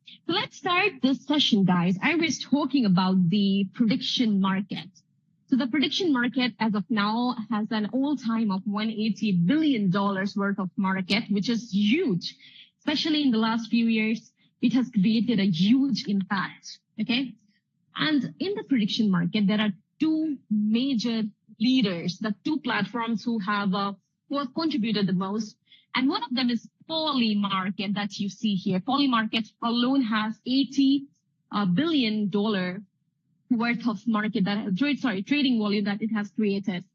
So let's start this session, guys. I was talking about the prediction market. So the prediction market as of now has an all-time of $180 billion worth of market, which is huge, especially in the last few years. It has created a huge impact. Okay. And in the prediction market, there are two major leaders, the two platforms who have contributed the most. And one of them is Polymarket that you see here. Polymarket alone has $80 billion worth of market that trading volume that it has created.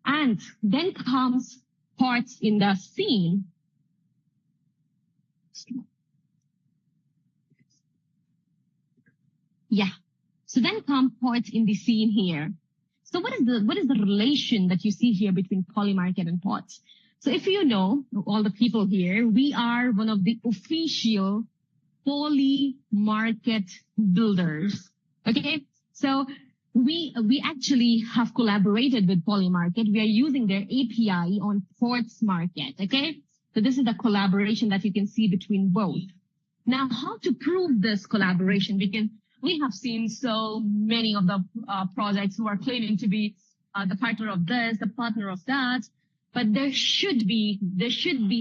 And then comes parts in the scene. Yeah. So then come parts in the scene here. So what is the relation that you see here between Polymarket and POTS? So if you know, all the people here, we are one of the official Polymarket builders. Okay. So we actually have collaborated with Polymarket. We are using their API on POTS Market. Okay. So this is the collaboration that you can see between both. Now, how to prove this collaboration? Because we have seen so many of the projects who are claiming to be the partner of this, the partner of that, but there should be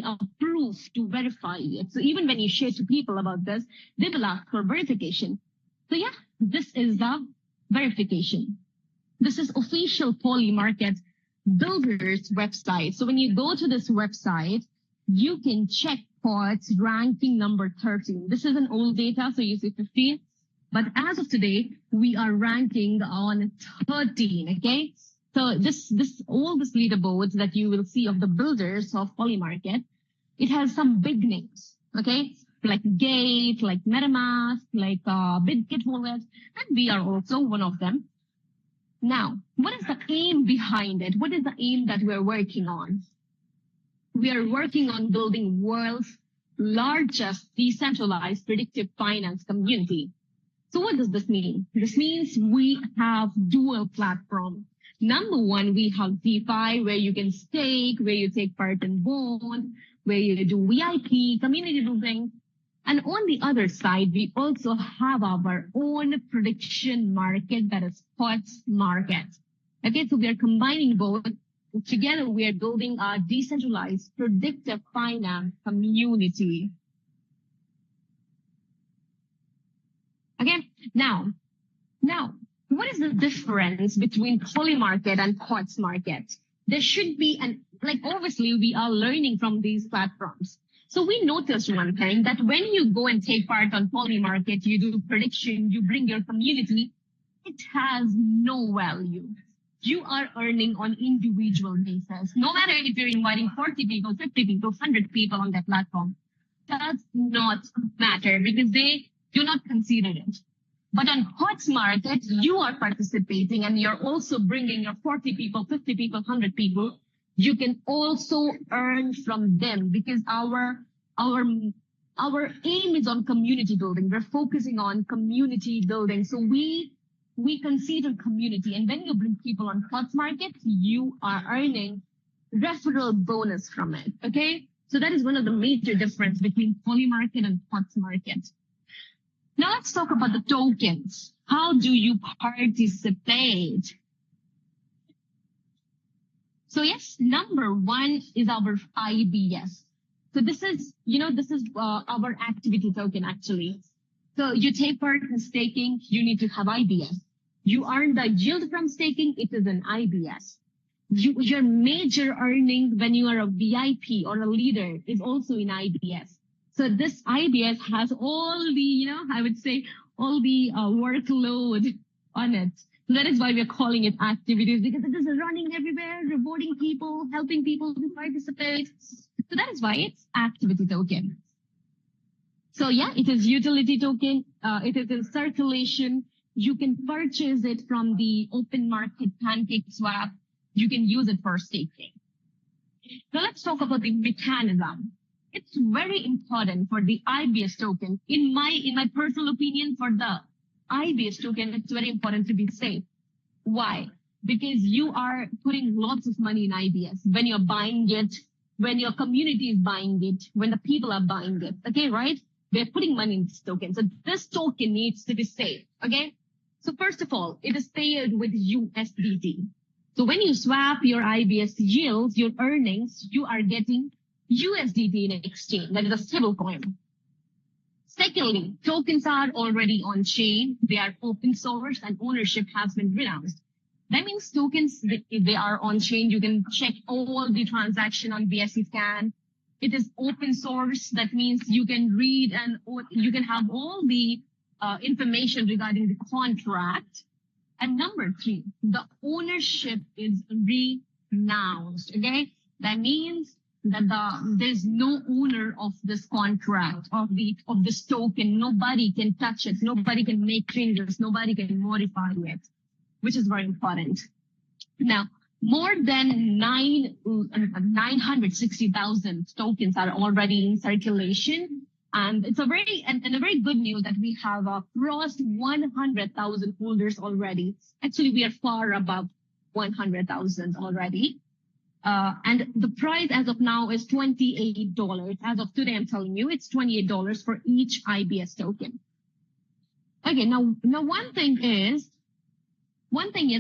a proof to verify it. So even when you share to people about this, they will ask for verification. So yeah, this is the verification. This is official Polymarket builders website. So when you go to this website, you can check POTS ranking number 13. This is an old data, so you see 15. But as of today, we are ranking on 13, okay? So all this leaderboards that you will see of the builders of Polymarket, it has some big names, okay? Like Gate, like MetaMask, like BitGet Wallet, and we are also one of them. Now, what is the aim behind it? What is the aim that we're working on? We are working on building world's largest decentralized predictive finance community. So what does this mean? This means we have dual platform. Number one, we have DeFi, where you can stake, where you take part in bond, where you do VIP, community building. And on the other side, we also have our own prediction market, that is POTS Market. Okay, so we are combining both. Together, we are building a decentralized predictive finance community. Okay, now, what is the difference between Polymarket and POTS Market? There should be obviously we are learning from these platforms. So we noticed one thing, that when you go and take part on Polymarket, you do prediction, you bring your community, it has no value. You are earning on individual basis. No matter if you're inviting 40 people, 50 people, 100 people on that platform, does not matter because they do not consider it. But on POTS Market, you are participating and you're also bringing your 40 people, 50 people, 100 people. You can also earn from them because our aim is on community building. We're focusing on community building. So we consider community. And when you bring people on POTS Market, you are earning referral bonus from it. Okay. So that is one of the major difference between Polymarket and POTS Market. Now let's talk about the tokens. How do you participate? So yes, number one is our IBS. So this is our activity token actually. So you take part in staking, you need to have IBS. You earn the yield from staking, it is an IBS. Your major earning when you are a VIP or a leader is also in IBS. So this IBS has all the, I would say all the workload on it. So that is why we're calling it activities, because it is running everywhere, rewarding people, helping people to participate. So that is why it's activity token. So yeah, it is utility token. It is in circulation. You can purchase it from the open market Pancake Swap. You can use it for staking. Now let's talk about the mechanism. It's very important for the IBS token. In my personal opinion, for the IBS token, it's very important to be safe. Why? Because you are putting lots of money in IBS when you're buying it, when your community is buying it, when the people are buying it. Okay, right? They're putting money in this token. So this token needs to be safe. Okay. So first of all, it is paired with USDT. So when you swap your IBS yields, your earnings, you are getting USDT in exchange. That is a stable coin. Secondly, tokens are already on chain. They are open source and ownership has been renounced. That means tokens, if they are on chain, you can check all the transaction on BSC scan. It is open source. That means you can read and you can have all the information regarding the contract. And number three, the ownership is renounced. Okay, that means that there's no owner of this contract of this token. Nobody can touch it. Nobody can make changes. Nobody can modify it, which is very important. Now, more than 960,000 tokens are already in circulation. And it's a very good news that we have crossed 100,000 holders already. Actually, we are far above 100,000 already. And the price as of now is $28. As of today, I'm telling you, it's $28 for each IBS token. Okay, now one thing is,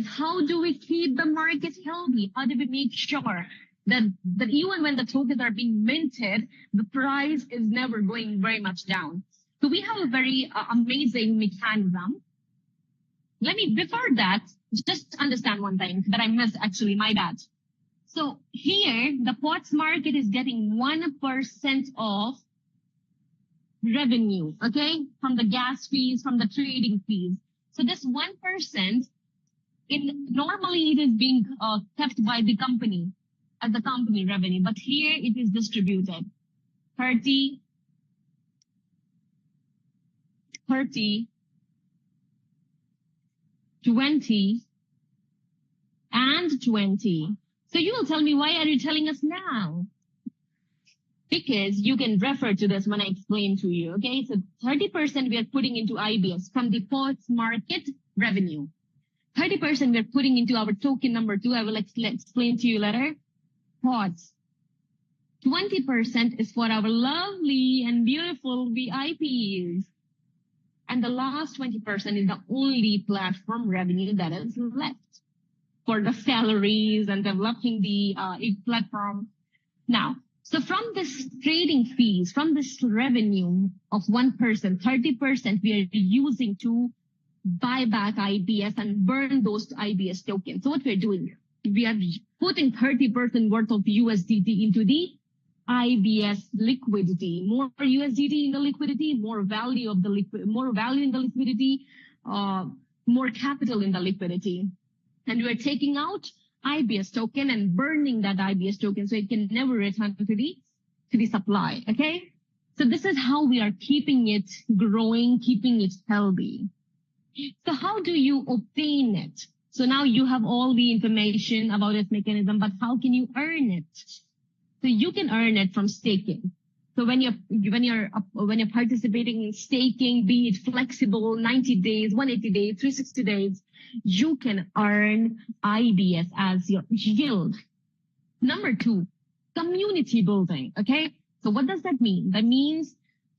how do we keep the market healthy? How do we make sure that even when the tokens are being minted, the price is never going very much down? So we have a very amazing mechanism. Before that, just understand one thing that I missed actually, my bad. So here, the POTS market is getting 1% of revenue, okay, from the gas fees, from the trading fees. So this 1%, normally it is being kept by the company as the company revenue, but here it is distributed 30, 20, and 20. So you will tell me, why are you telling us now? Because you can refer to this when I explain to you, okay? So 30% we are putting into IBS from the POTS market revenue. 30% we are putting into our token number 2. I will explain to you later. POTS. 20% is for our lovely and beautiful VIPs. And the last 20% is the only platform revenue that is left for the salaries and developing the platform. Now, so from this trading fees, from this revenue of 1%, 30% we are using to buy back IBS and burn those IBS tokens. So what we're doing, we are putting 30% worth of USDT into the IBS liquidity. More USDT in the liquidity, more value in the liquidity, more capital in the liquidity. And we are taking out IBS token and burning that IBS token so it can never return to the supply. Okay. So this is how we are keeping it growing, keeping it healthy. So how do you obtain it? So now you have all the information about this mechanism, but how can you earn it? So you can earn it from staking. So when you're participating in staking, be it flexible, 90 days, 180 days, 360 days, you can earn IBS as your yield. Number 2, community building. Okay. So what does that mean? That means,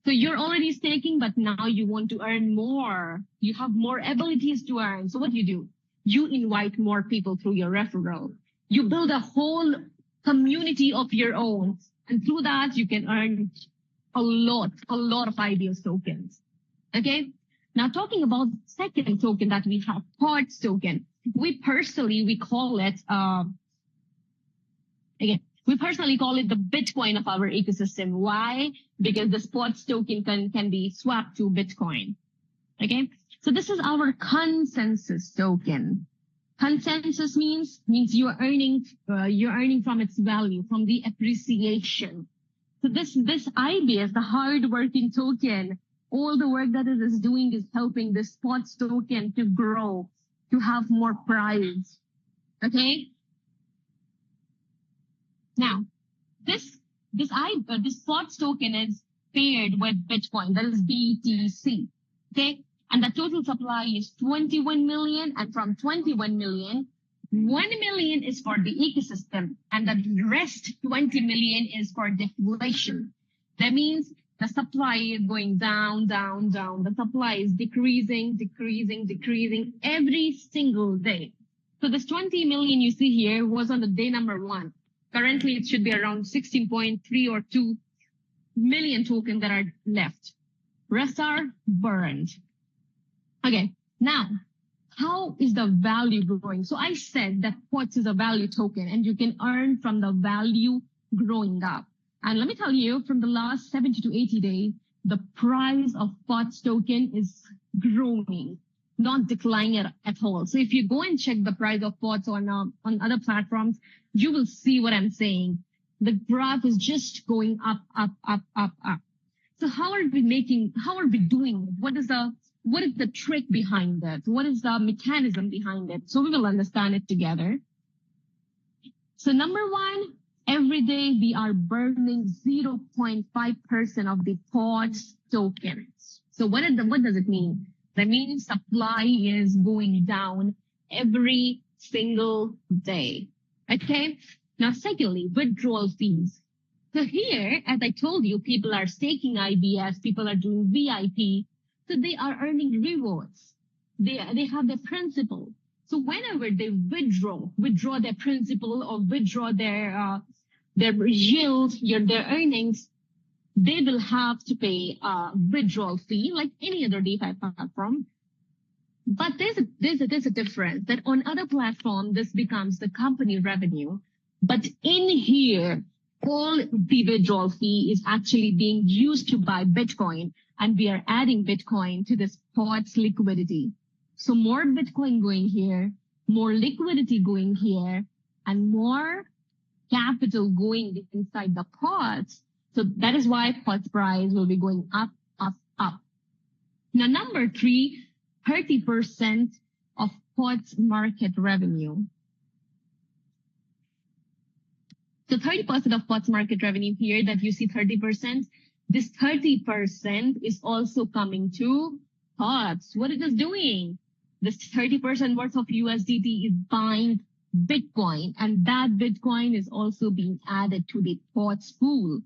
so you're already staking, but now you want to earn more. You have more abilities to earn. So what do? You invite more people through your referral. You build a whole community of your own. And through that, you can earn a lot of IBS tokens. Okay. Now talking about second token that we have, POTS token. We personally call it the Bitcoin of our ecosystem. Why? Because the POTS token can be swapped to Bitcoin. Okay. So this is our consensus token. Consensus means you're earning from its value, from the appreciation. So this IBS, the hard-working token, all the work that it is doing is helping this POTS token to grow, to have more price. Okay. Now, this POTS token is paired with Bitcoin, that is BTC. Okay. And the total supply is 21 million. And from 21 million, 1 million is for the ecosystem. And the rest 20 million is for deflation. That means The supply is going down, down, down. The supply is decreasing, decreasing, decreasing every single day. So this 20 million you see here was on the day number 1. Currently, it should be around 16.3 or 2 million tokens that are left. Rest are burned. Okay, now, how is the value growing? So I said that POTS is a value token and you can earn from the value growing up. And let me tell you, from the last 70 to 80 days, the price of POTS token is growing, not declining at all. So if you go and check the price of POTS on other platforms, you will see what I'm saying. The graph is just going up, up, up, up, up. So how are we doing it? What is the trick behind it? What is the mechanism behind it? So we will understand it together. So number 1, every day we are burning 0.5% of the POTS tokens. So what does it mean? That means supply is going down every single day. Okay. Now, secondly, withdrawal fees. So here, as I told you, people are staking IBS, people are doing VIP. So they are earning rewards. They have their principal. So whenever they withdraw their principal or withdraw their yield, their earnings, they will have to pay a withdrawal fee like any other DeFi platform. But there's a difference that on other platforms, this becomes the company revenue. But in here, all the withdrawal fee is actually being used to buy Bitcoin, and we are adding Bitcoin to this POTS liquidity. So more Bitcoin going here, more liquidity going here, and more capital going inside the POTS. So that is why POTS price will be going up, up, up. Now, number 3, 30% of POTS market revenue. So 30% of POTS market revenue here that you see 30%, this 30% is also coming to POTS. What it is doing? This 30% worth of USDT is buying Bitcoin, and that Bitcoin is also being added to the POTS pool.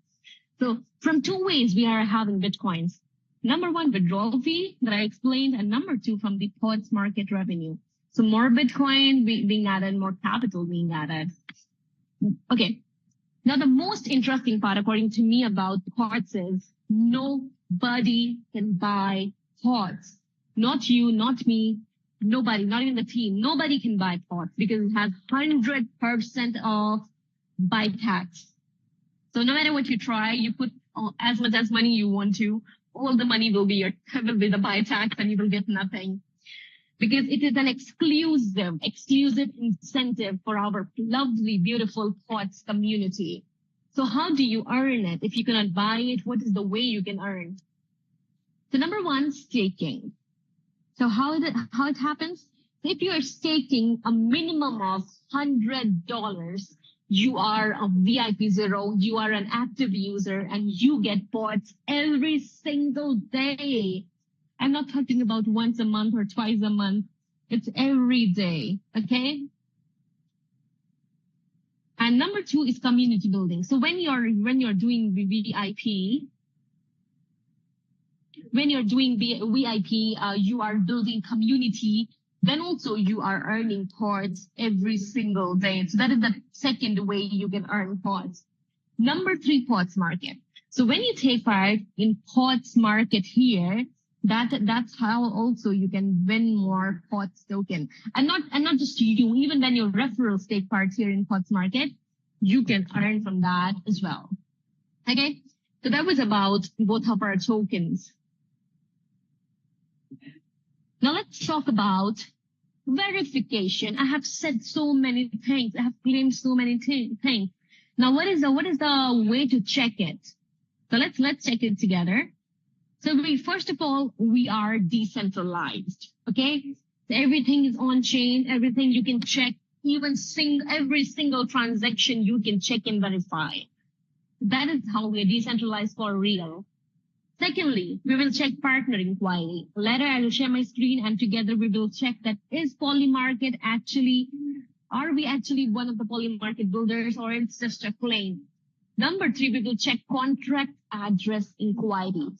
So from 2 ways we are having Bitcoins. Number 1, withdrawal fee that I explained, and number 2, from the POTS market revenue. So more Bitcoin being added, more capital being added. Okay. Now, the most interesting part, according to me, about POTS is nobody can buy POTS. Not you, not me, nobody, not even the team. Nobody can buy POTS because it has 100% of buy tax. So no matter what you try, you put as much as money you want to, all the money will be the buy tax, and you will get nothing. Because it is an exclusive incentive for our lovely, beautiful POTS community. So how do you earn it? If you cannot buy it, what is the way you can earn? So number 1, staking. So how it happens? If you are staking a minimum of $100, you are a VIP 0, you are an active user, and you get POTS every single day. I'm not talking about once a month or twice a month. It's every day, okay? And number 2 is community building. So when you're doing VIP, you are building community. Then also you are earning POTS every single day. So that is the second way you can earn POTS. Number 3, POTS market. So when you take part in POTS market here, that's how also you can win more POTS token. And not just you, even when your referrals take part here in POTS market, you can earn from that as well. Okay. So that was about both of our tokens. Now let's talk about verification. I have said so many things. I have claimed so many things. Now what is the way to check it? So let's check it together. So first of all, we are decentralized. Okay. So everything is on chain. Everything you can check. Even every single transaction you can check and verify. That is how we are decentralized for real. Secondly, we will check partner inquiry. Later, I will share my screen, and together we will check that are we actually one of the Poly Market builders, or it's just a claim? Number 3, we will check contract address inquiry.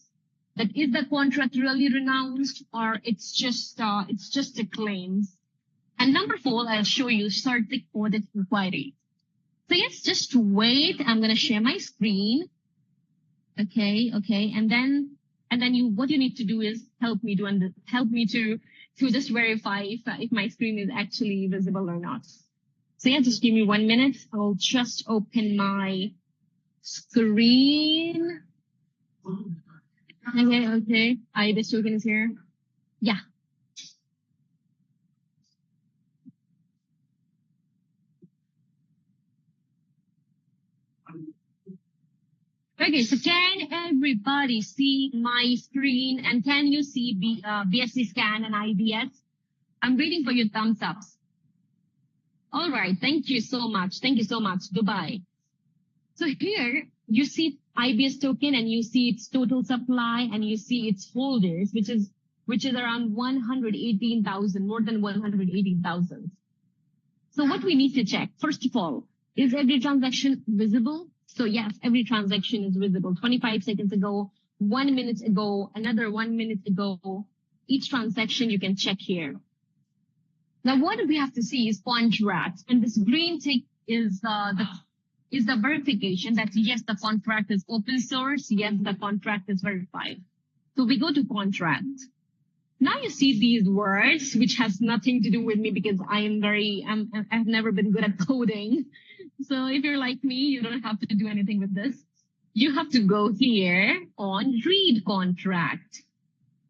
That is the contract really renounced, or it's just a claim. And number 4, I'll show you static audit inquiry. So yes, just wait. I'm gonna share my screen. Okay. And then what you need to do is help me to just verify if my screen is actually visible or not. So yeah, just give me 1 minute. I'll just open my screen. Okay. IBIS token is here. Yeah. Okay, so can everybody see my screen, and can you see BSC scan and IBS? I'm waiting for your thumbs ups. All right, thank you so much. Dubai. So here you see IBS token, and you see its total supply, and you see its holders, which is around 118,000, more than 118,000. So what we need to check, first of all, is every transaction visible? So yes, every transaction is visible. 25 seconds ago, 1 minute ago, another 1 minute ago. Each transaction you can check here. Now what we have to see is contract, and this green tick is the verification that yes, the contract is open source. Yes, the contract is verified. So we go to contract. Now you see these words, which has nothing to do with me because I've never been good at coding. So if you're like me, you don't have to do anything with this. You have to go here on read contract,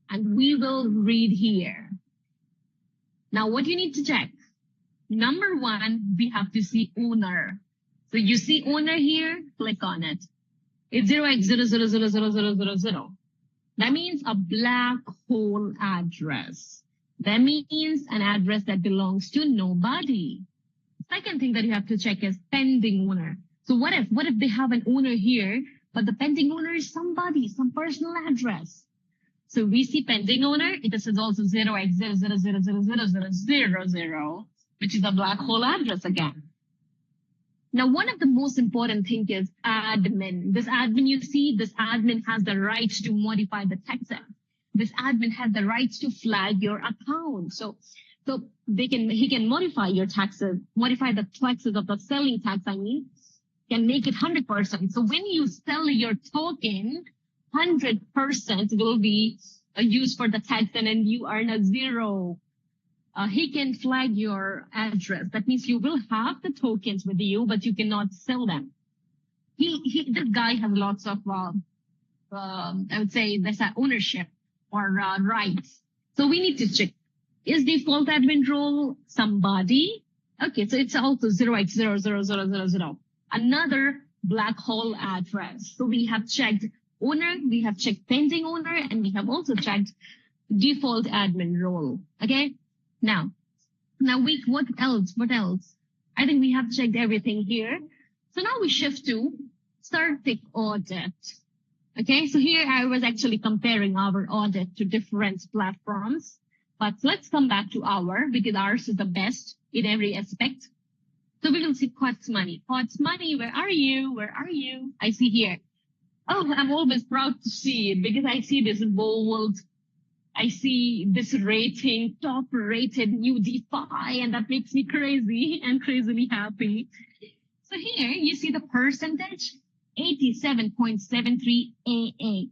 and we will read here. Now what you need to check, number 1, we have to see owner. So you see owner here, click on it. It's 0x000000. That means a black hole address. That means an address that belongs to nobody. Second thing that you have to check is pending owner. So what if they have an owner here, but the pending owner is somebody, some personal address? So we see pending owner. It is also 0x00000000, which is a black hole address again. Now, one of the most important thing is admin. This admin you see, this admin has the right to modify the taxes. This admin has the right to flag your account. So he can modify your taxes, modify the taxes of the selling tax, can make it 100%. So when you sell your token, 100% will be used for the tax, and then you earn a 0. He can flag your address. That means you will have the tokens with you, but you cannot sell them. This guy has lots of, I would say, there's an ownership or rights. So we need to check. Is default admin role somebody? Okay, so it's also 0x000000. Another black hole address. So we have checked owner, we have checked pending owner, and we have also checked default admin role. Okay. Now what else? I think we have checked everything here. So now we shift to static audit. Okay, so here I was actually comparing our audit to different platforms, but let's come back to because ours is the best in every aspect. So we will see Quartz Money. Quartz Money, where are you? I see here. Oh, I'm always proud to see it because I see this bold. I see this rating, top rated new DeFi, and that makes me crazy and crazily happy. So here you see the percentage, 87.73 AA.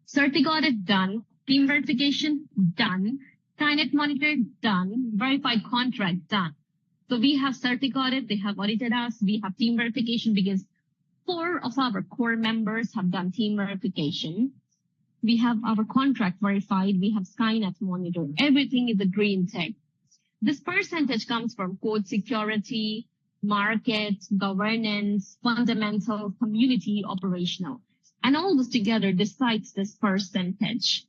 Certic audit done, team verification done, Skynet monitor done, verified contract done. So we have Certic audit, they have audited us, we have team verification because 4 of our core members have done team verification. We have our contract verified. We have Skynet monitor. Everything is a green tick. This percentage comes from code security, market, governance, fundamental, community, operational. And all this together decides this percentage.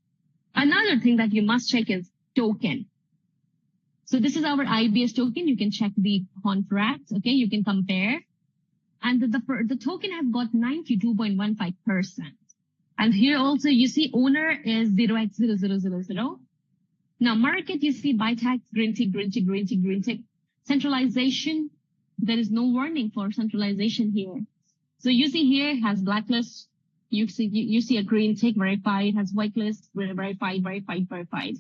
Another thing that you must check is token. So this is our IBS token. You can check the contract. Okay, you can compare. And the token has got 92.15%. And here also you see owner is 0x0000. Now market, you see buy tax, green tick. Centralization, there is no warning for centralization here. So you see here it has blacklist. You see a green tick, verified, has whitelist, verified, verified, verified.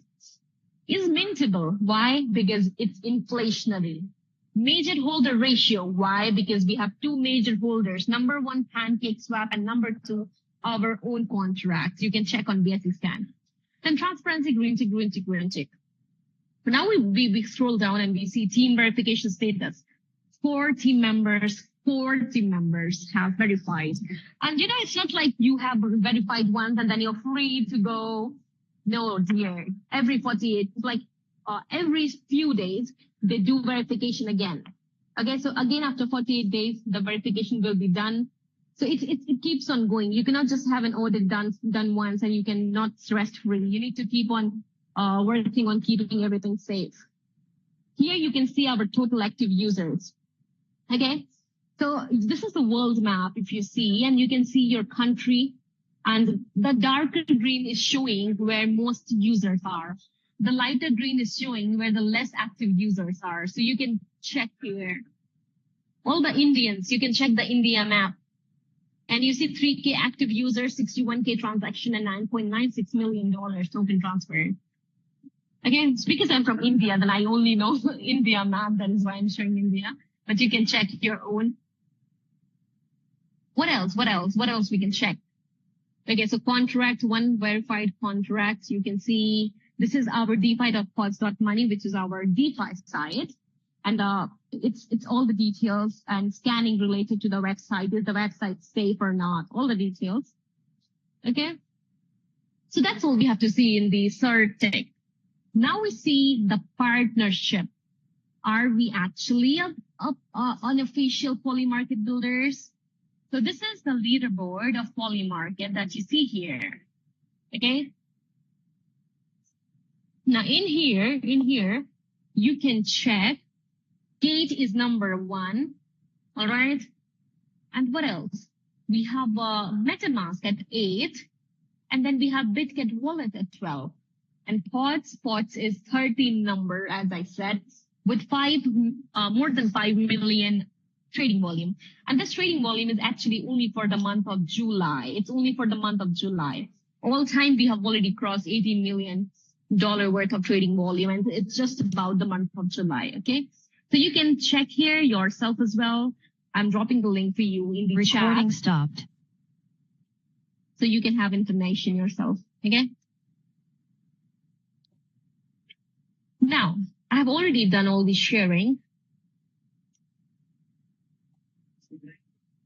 Is mintable. Why? Because it's inflationary. Major holder ratio. Why? Because we have two major holders. Number one, Pancake Swap, and number two, our own contracts. You can check on BSE scan. Then transparency, green tick, green tick, green tick. But now we scroll down and we see team verification status. 4 team members have verified. And it's not like you have verified once and then you're free to go. No, dear. Every 48, like every few days, they do verification again. Okay, so again, after 48 days, the verification will be done. So it keeps on going. You cannot just have an audit done once and you cannot rest free. You need to keep on working on keeping everything safe. Here you can see our total active users. Okay, so this is the world map if you see, and you can see your country, and the darker green is showing where most users are. The lighter green is showing where the less active users are. So you can check here. All the Indians, you can check the India map. And you see 3K active users, 61K transaction, and $9.96 million token transferred. Again, because I'm from India, then I only know India map. That is why I'm showing India. But you can check your own. What else? What else we can check? Okay, so contract, one verified contract. You can see this is our DeFi.pods.money, which is our DeFi site. And it's all the details and scanning related to the website. Is the website safe or not? All the details. Okay. So that's all we have to see in the CertTech. Now we see the partnership. Are we actually unofficial Polymarket builders? So this is the leaderboard of Polymarket that you see here. Okay. Now in here, you can check. Gate is number 1. All right. And what else? We have MetaMask at 8. And then we have Bitget Wallet at 12. And Pods is 13 number, as I said, with more than 5 million trading volume. And this trading volume is actually only for the month of July. It's only for the month of July. All time, we have already crossed $18 million worth of trading volume. And it's just about the month of July. Okay. So you can check here yourself as well. I'm dropping the link for you in the chat. Recording stopped. So you can have information yourself. Okay. Now, I've already done all the sharing.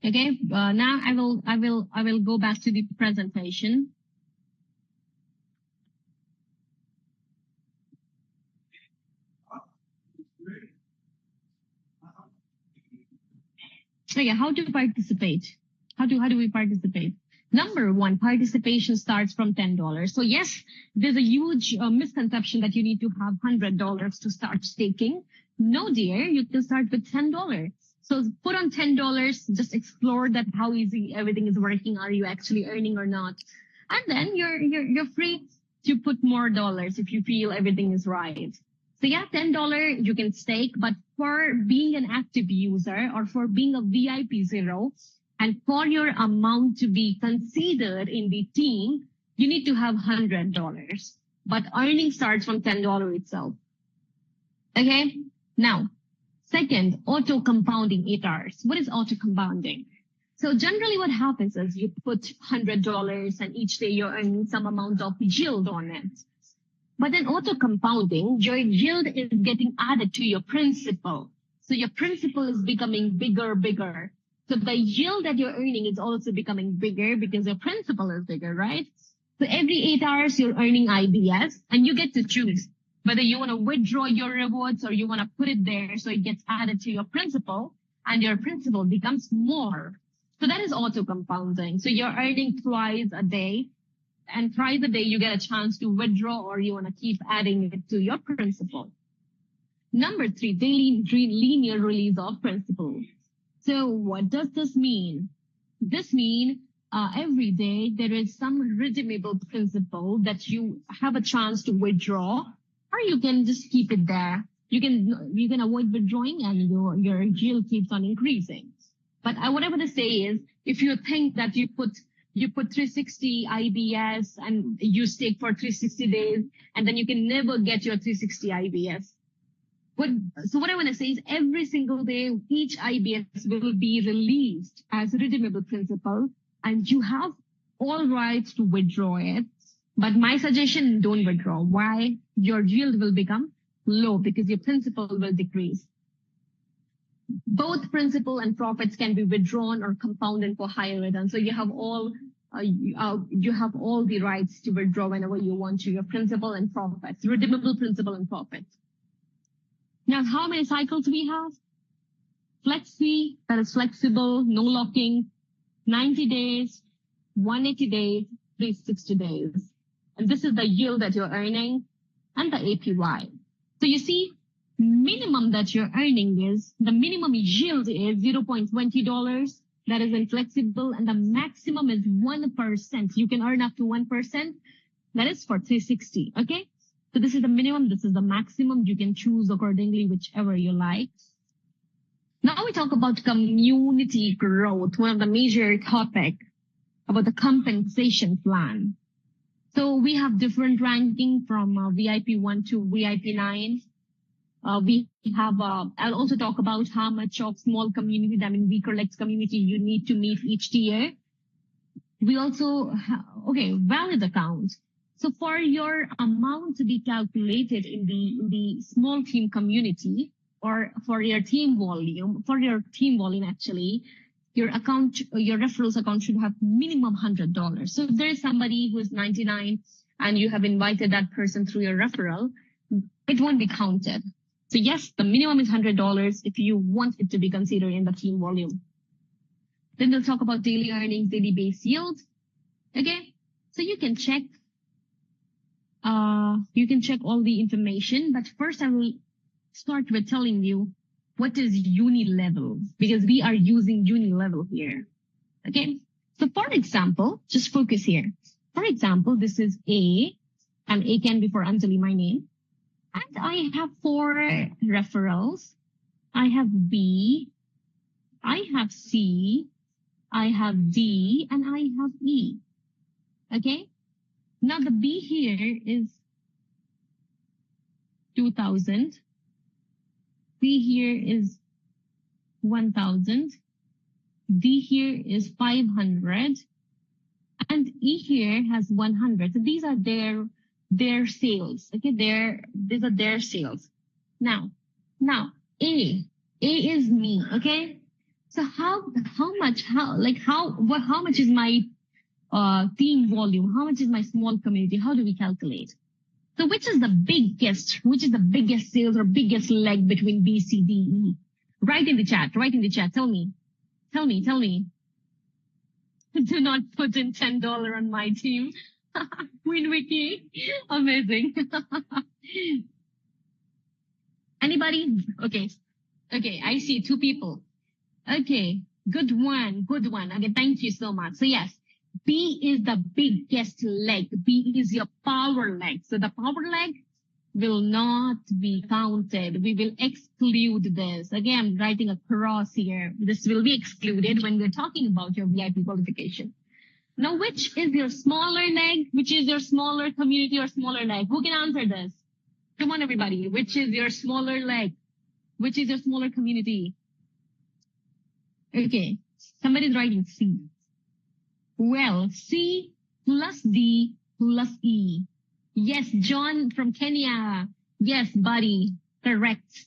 Okay. Now I will go back to the presentation. So yeah, how to participate? How do we participate? Number 1, participation starts from $10. So yes, there's a huge misconception that you need to have $100 to start staking. No, dear, you can start with $10. So put on $10, just explore that how easy everything is working. Are you actually earning or not? And then you're free to put more dollars if you feel everything is right. So yeah, $10 you can stake, but for being an active user or for being a VIP 0 and for your amount to be considered in the team, you need to have $100. But earning starts from $10 itself. Okay. Now, second, auto compounding 8 hours. What is auto compounding? So generally what happens is you put $100 and each day you're earning some amount of yield on it. But in auto compounding, your yield is getting added to your principal. So your principal is becoming bigger. So the yield that you're earning is also becoming bigger because your principal is bigger, right? So every 8 hours, you're earning IBS and you get to choose whether you want to withdraw your rewards or you want to put it there so it gets added to your principal and your principal becomes more. So that is auto compounding. So you're earning twice a day. And twice a day, you get a chance to withdraw or you want to keep adding it to your principal. Number 3, daily linear release of principal. So what does this mean? This means every day there is some redeemable principal that you have a chance to withdraw, or you can just keep it there. You can avoid withdrawing and your yield keeps on increasing. But what I want to say is, if you think that you put 360 IBS and you stake for 360 days, and then you can never get your 360 IBS. So what I want to say is, every single day, each IBS will be released as redeemable principal, and you have all rights to withdraw it. But my suggestion, don't withdraw. Why? Your yield will become low because your principal will decrease. Both principal and profits can be withdrawn or compounded for higher return. So you have all the rights to withdraw whenever you want to, your principal and profits, redeemable principal and profits. Now, how many cycles we have? Flexi, that is flexible, no locking, 90 days, 180 days, 360 days. And this is the yield that you're earning and the APY. So you see, minimum that you're earning is, the minimum yield is $0.20. That is inflexible, and the maximum is 1%. You can earn up to 1%. That is for 360. Okay. So this is the minimum. This is the maximum. You can choose accordingly, whichever you like. Now we talk about community growth, one of the major topic about the compensation plan. So we have different ranking from VIP 1 to VIP 9. We have, I'll also talk about how much of small community, that means weaker legs community, you need to meet each tier. We also, valid account. So for your amount to be calculated in the small team community, or for your team volume actually, your referrals account should have minimum $100. So if there is somebody who is 99 and you have invited that person through your referral, it won't be counted. So yes, the minimum is $100 if you want it to be considered in the team volume. Then we'll talk about daily earnings, daily base yield. Okay, so you can check all the information, but first I will start with telling you what is uni level, because we are using uni level here. Okay, so for example, just focus here. For example, this is A, and A can be for Anjali, my name. And I have 4 referrals. I have B, I have C, I have D, and I have E. Okay? Now the B here is 2,000. C here is 1,000. D here is 500. And E here has 100. So these are their sales. Okay, these are their sales. Now A is me. Okay, so how much is my team volume? How much is my small community? How do we calculate? So which is the biggest sales or biggest leg between B, C, D, E? Write in the chat. Tell me. Do not put in $10 on my team. Queen Wiki, amazing. Anybody? Okay, I see 2 people. Okay, good one. Okay, thank you so much. So yes, B is the biggest leg. B is your power leg. So the power leg will not be counted. We will exclude this. Again, I'm writing a cross here. This will be excluded when we're talking about your VIP qualification. Now, which is your smaller leg? Which is your smaller community or smaller leg? Who can answer this? Come on, everybody. Which is your smaller leg? Which is your smaller community? Okay. Somebody's writing C. Well, C plus D plus E. Yes, John from Kenya. Yes, buddy. Correct.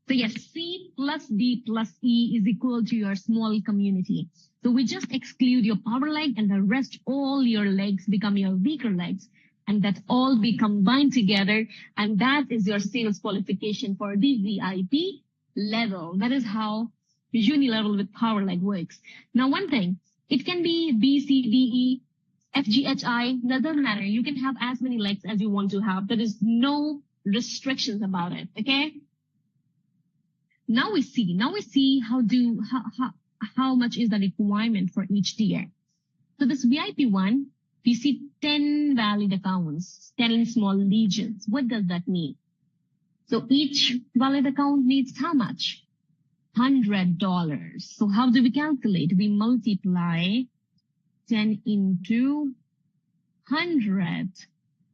So yes, C plus D plus E is equal to your small community. So we just exclude your power leg, and the rest, all your legs become your weaker legs, and that all be combined together. And that is your sales qualification for the VIP level. That is how uni level with power leg works. Now, one thing, it can be B, C, D, E, F, G, H, I. That doesn't matter. You can have as many legs as you want to have. There is no restrictions about it. Okay. Now we see how much is the requirement for each tier. So this VIP one, we see 10 valid accounts, 10 small legions. What does that mean? So each valid account needs how much? $100. So how do we calculate? We multiply 10 into 100.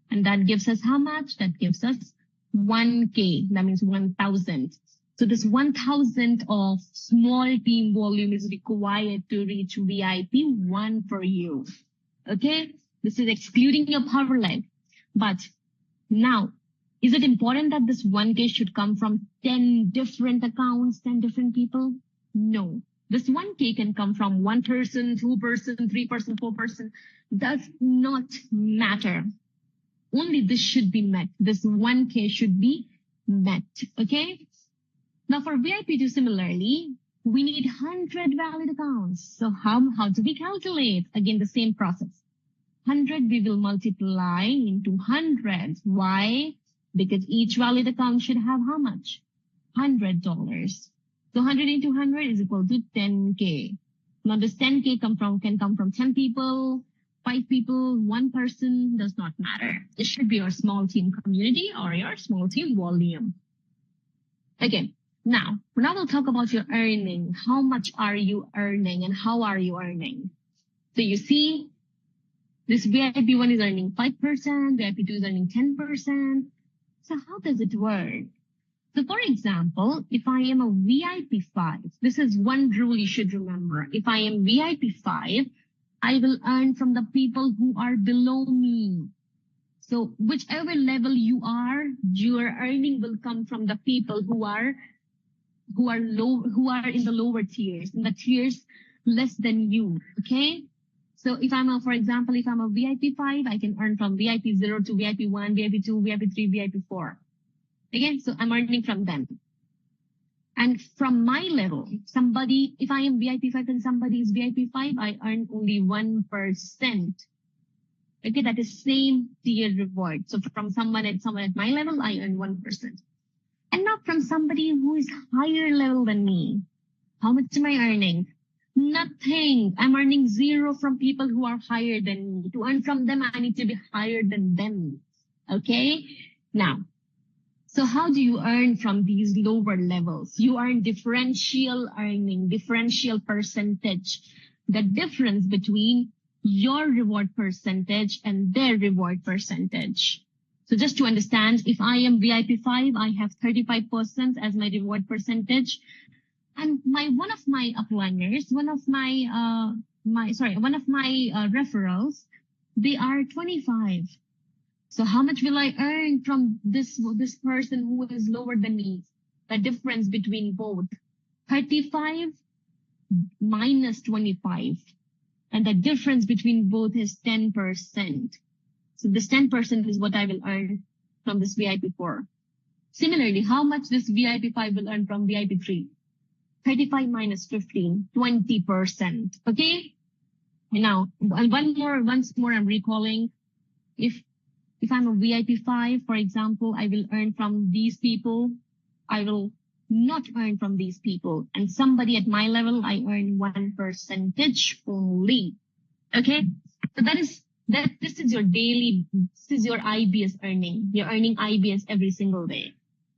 And that gives us how much? That gives us 1K. That means 1,000. So this 1,000 of small team volume is required to reach VIP 1 for you. Okay? This is excluding your power leg. But now, is it important that this 1K should come from 10 different accounts, 10 different people? No. This 1K can come from 1 person, 2 person, 3 person, 4 person. Does not matter. Only this should be met. This 1K should be met. Okay? Now for VIP2, similarly, we need 100 valid accounts. So how do we calculate? Again, the same process. 100 we will multiply into 100. Why? Because each valid account should have how much? $100. So 100 into 100 is equal to 10K. Now this 10K can come from 10 people, 5 people, 1 person, does not matter. It should be your small team community or your small team volume. Okay, now we'll talk about your earning. How much are you earning and how are you earning? So you see, this VIP1 is earning 5%, VIP2 is earning 10%. So how does it work? So for example, if I am a VIP5, this is one rule you should remember. If I am VIP5, I will earn from the people who are below me. So whichever level you are, your earning will come from the people who are in the lower tiers, in the tiers less than you. Okay? So if for example, if I'm a VIP5, I can earn from VIP0 to VIP1, VIP2, VIP3, VIP4. Okay? So I'm earning from them. And from my level, if I am VIP5 and somebody is VIP5, I earn only 1%. Okay, that is same tier reward. So from someone at my level, I earn 1%. And not from somebody who is higher level than me. How much am I earning? Nothing. I'm earning 0 from people who are higher than me. To earn from them, I need to be higher than them. Okay? Now, so how do you earn from these lower levels? You earn differential earning, differential percentage. The difference between your reward percentage and their reward percentage. So just to understand, if I am VIP5, I have 35% as my reward percentage. And one of my upliners, one of my referrals, they are 25. So how much will I earn from this person who is lower than me? The difference between both, 35 minus 25. And the difference between both is 10%. So this 10% is what I will earn from this VIP4. Similarly, how much this VIP5 will earn from VIP3? 35 minus 15, 20%. Okay? And now, once more, I'm recalling. If I'm a VIP5, for example, I will earn from these people. I will not earn from these people. And somebody at my level, I earn 1% only. Okay? So this is your IBS earning. You're earning IBS every single day.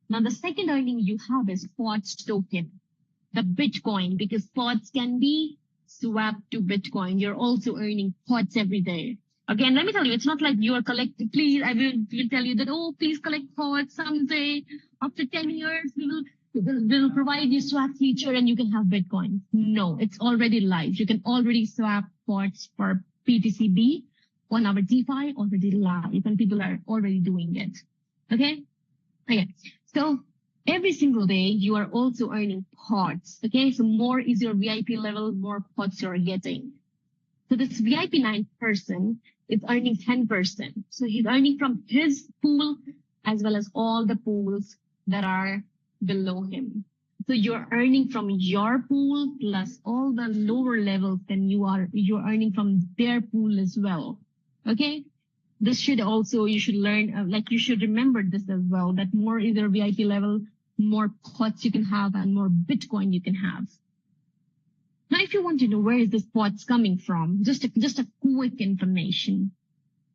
Now the second earning you have is POTS token, the Bitcoin, because POTS can be swapped to Bitcoin. You're also earning POTS every day. Again, let me tell you, it's not like you are collecting. Please, I will tell you that, please collect POTS someday. After 10 years, we'll provide you swap feature and you can have Bitcoin. No, it's already live. You can already swap POTS for PTCB on our DeFi already live, and people are already doing it. Okay? So every single day, you are also earning POTS. Okay? So more is your VIP level, more POTS you're getting. So this VIP9 person is earning 10%. So he's earning from his pool as well as all the pools that are below him. So you're earning from your pool plus all the lower levels, then you're earning from their pool as well. Okay? This should also, you should learn, you should remember this as well, that more is your VIP level, more POTS you can have and more Bitcoin you can have. Now, if you want to know where is this POTS coming from, just a quick information.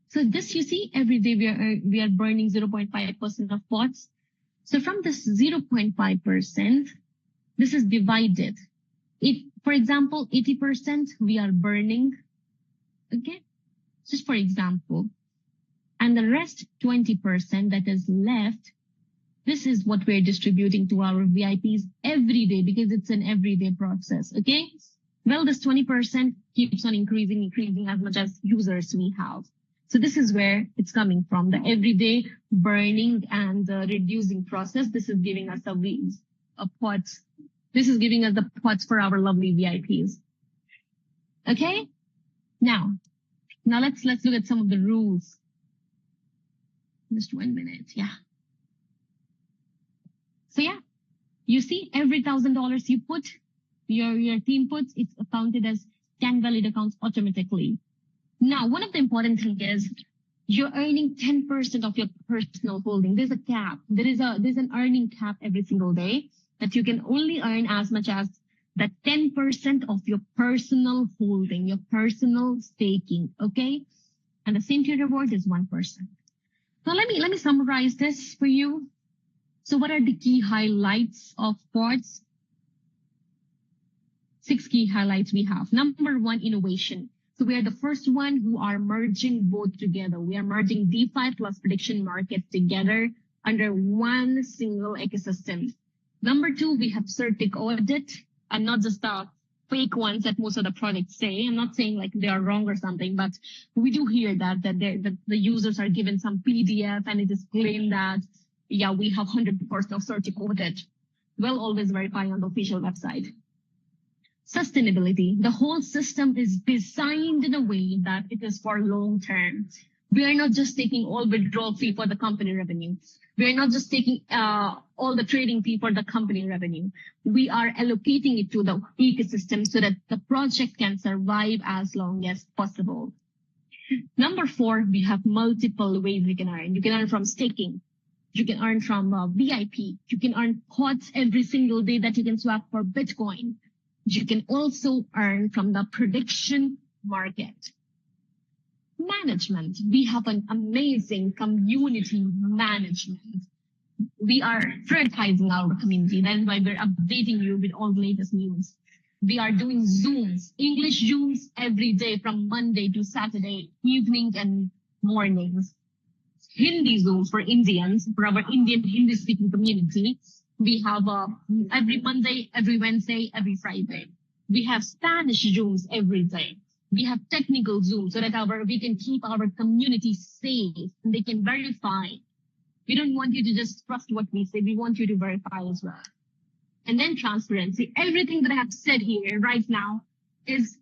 So this, you see, every day we are burning 0.5% of POTS. So from this 0.5%, This is divided. If, for example, 80% we are burning, okay? Just for example. And the rest 20% that is left, this is what we're distributing to our VIPs every day because it's an everyday process, okay? Well, this 20% keeps on increasing as much as users we have. So this is where it's coming from, the everyday burning and reducing process. This is giving us a pots. This is giving us the pots for our lovely VIPs. Okay? Now let's look at some of the rules. Just 1 minute, yeah. So yeah, you see every $1,000 you put, your team puts, it's counted as 10 valid accounts automatically. Now, one of the important things is you're earning 10% of your personal holding. There's a cap. There's an earning cap every single day that you can only earn as much as that 10% of your personal holding, your personal staking, okay? And the same tier reward is 1%. Now let me summarize this for you. So what are the key highlights of Quartz? 6 key highlights we have. Number 1, innovation. So we are the first one who are merging both together. We are merging DeFi plus prediction market together under one single ecosystem. Number 2, we have Certic audit and not just the fake ones that most of the products say. I'm not saying like they are wrong or something, but we do hear that the users are given some PDF and it is claimed that, yeah, we have 100% of Certic audit. Well, always verify on the official website. Sustainability. The whole system is designed in a way that it is for long term. We are not just taking all withdrawal fee for the company revenue. We are not just taking all the trading fee for the company revenue. We are allocating it to the ecosystem so that the project can survive as long as possible. Number 4, we have multiple ways we can earn. You can earn from staking. You can earn from VIP. You can earn pots every single day that you can swap for Bitcoin. You can also earn from the prediction market. Management. We have an amazing community management. We are prioritizing our community. That is why we're updating you with all the latest news. We are doing Zooms, English Zooms every day from Monday to Saturday, evening and mornings. Hindi Zooms for Indians, for our Indian Hindi-speaking community. We have every Monday, every Wednesday, every Friday. We have Spanish Zooms every day. We have technical Zooms so that we can keep our community safe and they can verify. We don't want you to just trust what we say. We want you to verify as well. And then transparency. Everything that I have said here right now is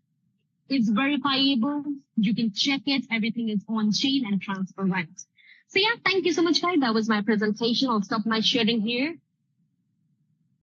verifiable. You can check it. Everything is on chain and transparent. So yeah, thank you so much, guys. That was my presentation. I'll stop my sharing here.